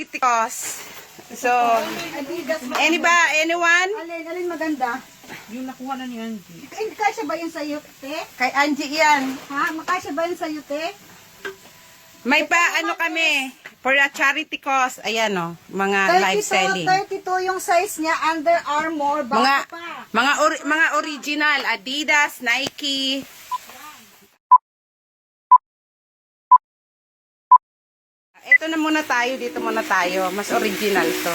Tikos. So, anyone? Alin maganda? Yung nakuha na ni Angie. Kasya ba yun sa'yo, te? Kay Angie yan. Ha? Makasya ba yun sa'yo, te? May pa, ano kami, for a charity cause. Ayan o, mga live selling. 32 yung size niya, Under Armour, baka pa. Mga original, Adidas, Nike. Ito na muna tayo, dito muna tayo. Mas original to.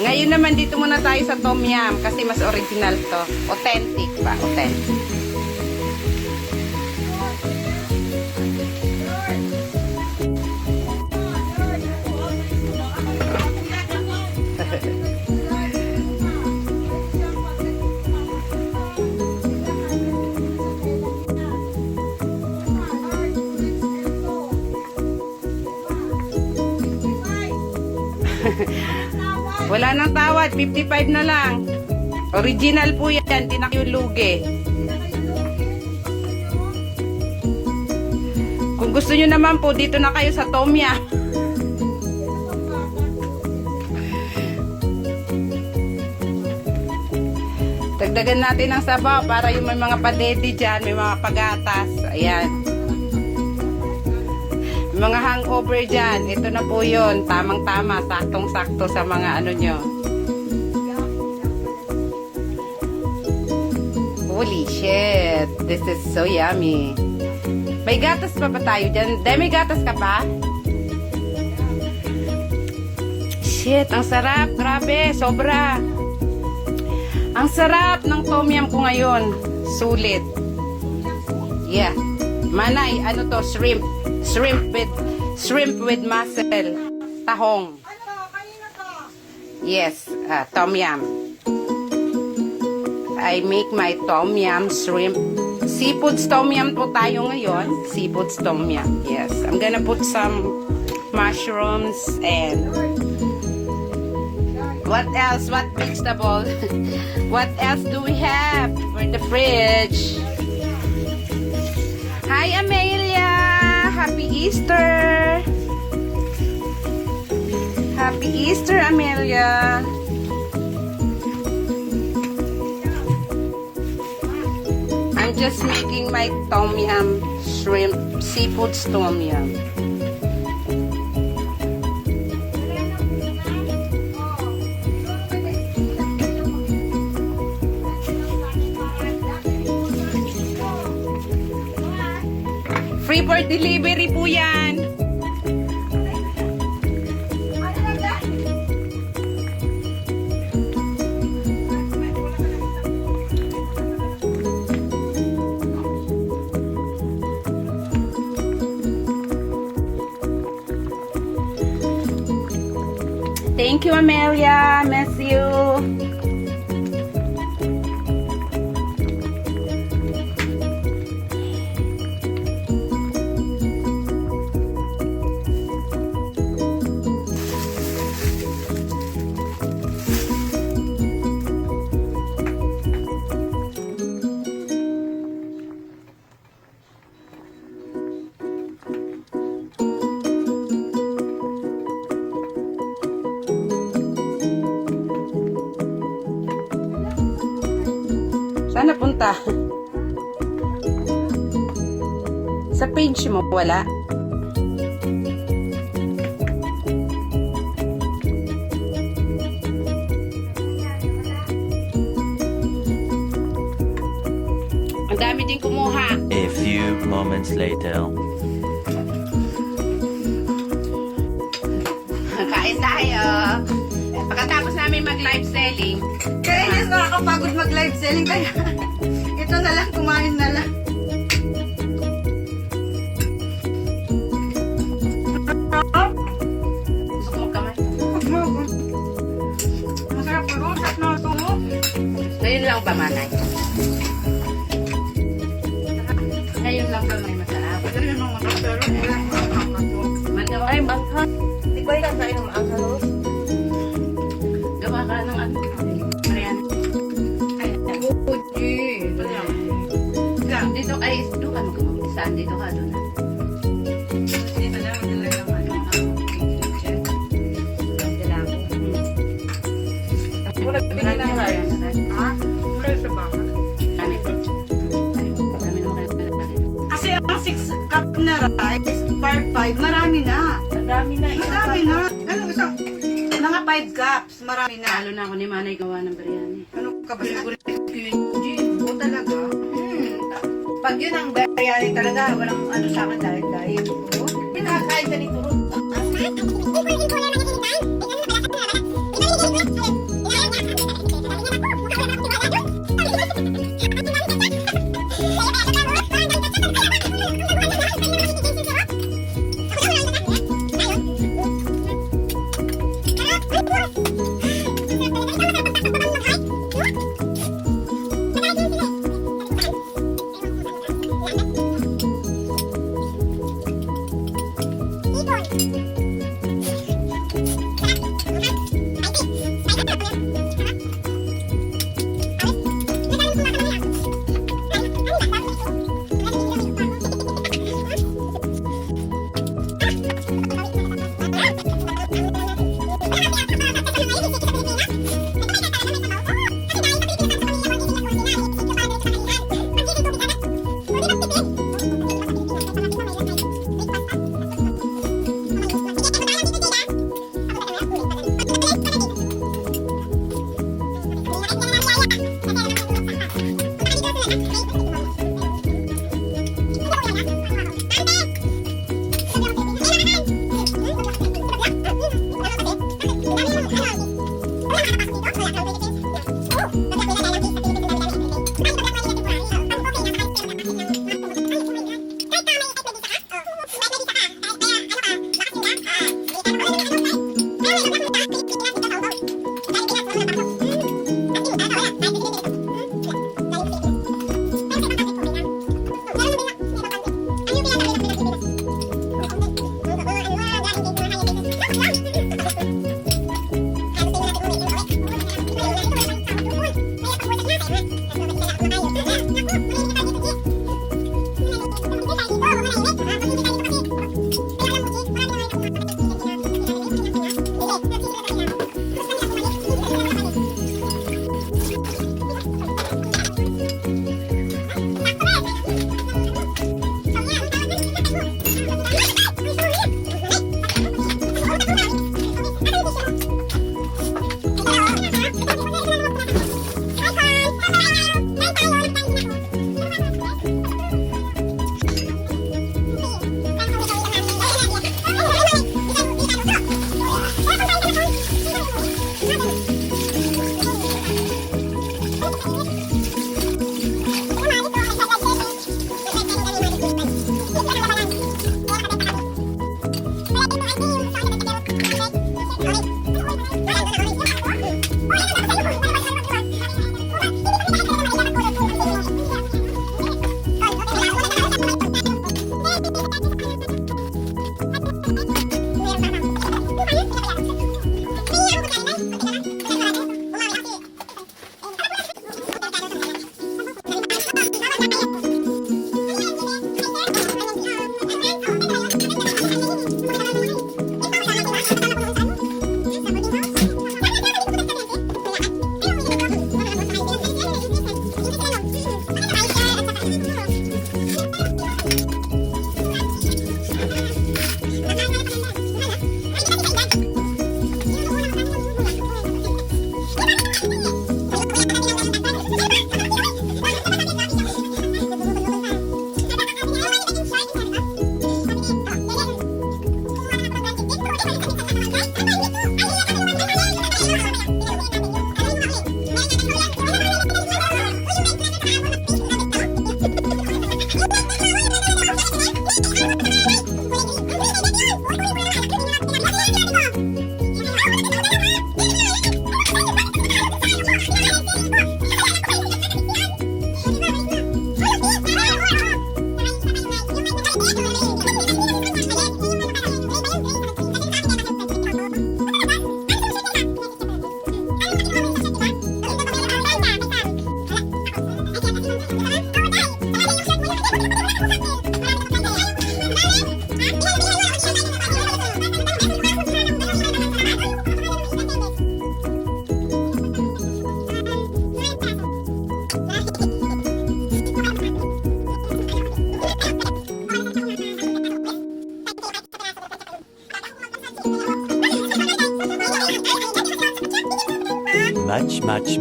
Ngayon naman dito muna tayo sa Tomyum kasi mas original to. Authentic ba? Authentic. Wala nang tawad, 55 na lang. Original po yan, di na kayo lugi. Kung gusto nyo naman po, dito na kayo sa Tomyum. Dagdagan natin ang sabaw para yung may mga padedi dyan, may mga pagatas. Ayan. Mga hangover dyan, ito na po yun. Tamang-tama, saktong-sakto sa mga ano nyo. Holy shit, this is so yummy. May gatas pa ba tayo dyan? May gatas ka pa? Shit, ang sarap. Grabe, sobra. Ang sarap ng Tomyum ko ngayon. Sulit. Yeah. Manay, ano to? Shrimp with mussel. Tahong. Ano? Kanina to? Yes, Tomyum. I make my Tomyum shrimp. Seafoods Tomyum po tayo ngayon. Seafoods Tomyum. Yes. I'm gonna put some mushrooms and what else? What vegetable? What else do we have for the fridge? Hi, Amelia! Happy Easter! Happy Easter, Amelia! I'm just making my Tomyum shrimp, seafoods Tomyum. Free for delivery po yan. Thank you, Amelia. Miss you. Saan napunta? Sa page mo, wala? Ang dami din kumuha. A few moments later. Kain tayo. Pagkatapos namin mag-live selling. Kaya hindi nakakapagod mag-live selling. Kaya ito na lang, kumain na lang. Gusto ko magkamay. Masarap po. Sat na ito. Ngayon lang ba, Manay? Ngayon lang ba may masarap? Pero yung mga masarap, Magawa ay bangka. di ba yung kain ng maanghalos? Gawa ka ng ano? Marian. Ay, Uji. hindi Dito ay, doon ka mag-saan. Dito ka, doon na. Dito lang, dala lang ano na. Dala ko. Wala binili ng rice. Ha? Wala sa baka. Kami. Kami naman kayo pinagkalit. Kasi ang 6 cup na rice, per 5, marami na. Madami na. Marami na. Ano isang, mga 5 cups, marami na. Lalo na ako ni Manay gawa ng biryani. Ano ka ba? Gin. Oo talaga. Pag yun ang biryani talaga, walang ano sa akin dahil. Pinakain ka nito ron.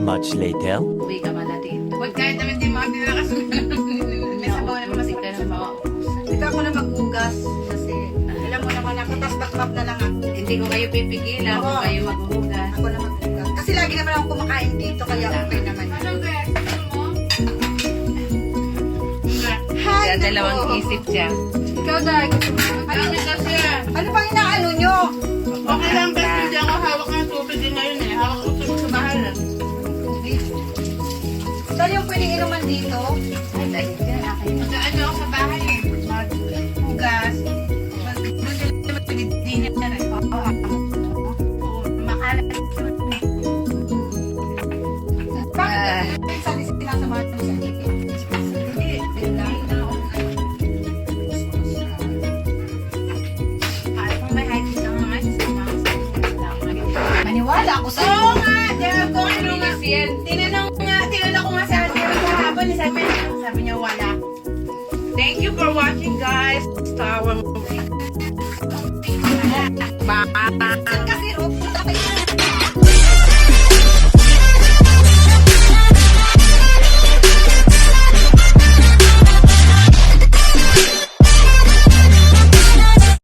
Much later. Uwi ka ba natin? Huwag kahit naman di mga pinalakas. May sabaw naman kasi ka na mauubusan. Hindi ako na maghugas kasi alam mo naman ako, tapos back na lang ako. Hindi ko kayo pipigilan kung Oo. kayo maghuhugas. Ako na maghugas. Kasi lagi naman ako kumakain dito, kaya okay naman. Hi, Kaya dalawang Nako. isip siya. Ikaw, Day. Ano bang inaano nyo? Okay lang kasi hindi ako hawak ng tubig din ngayon eh. Hawak ko tubig sa bahay lang. Saan yung pwedeng inuman dito? Ay, dahil yan, akin. Mag-ano ako sa bahay eh. Maghugas. Mag-dinner na rin. Oo, makalat. Bakit? Saan sinasamahan mo sa titi? Hindi, lang na ako. Kahit kung may height ka nga, sasama ko sa Maniwala ako sa Oo nga, diba ko ano nga. Linis yan. Tinanong ko nga sa atin kahapon, sabi niya wala. Thank you for watching, guys. Bye.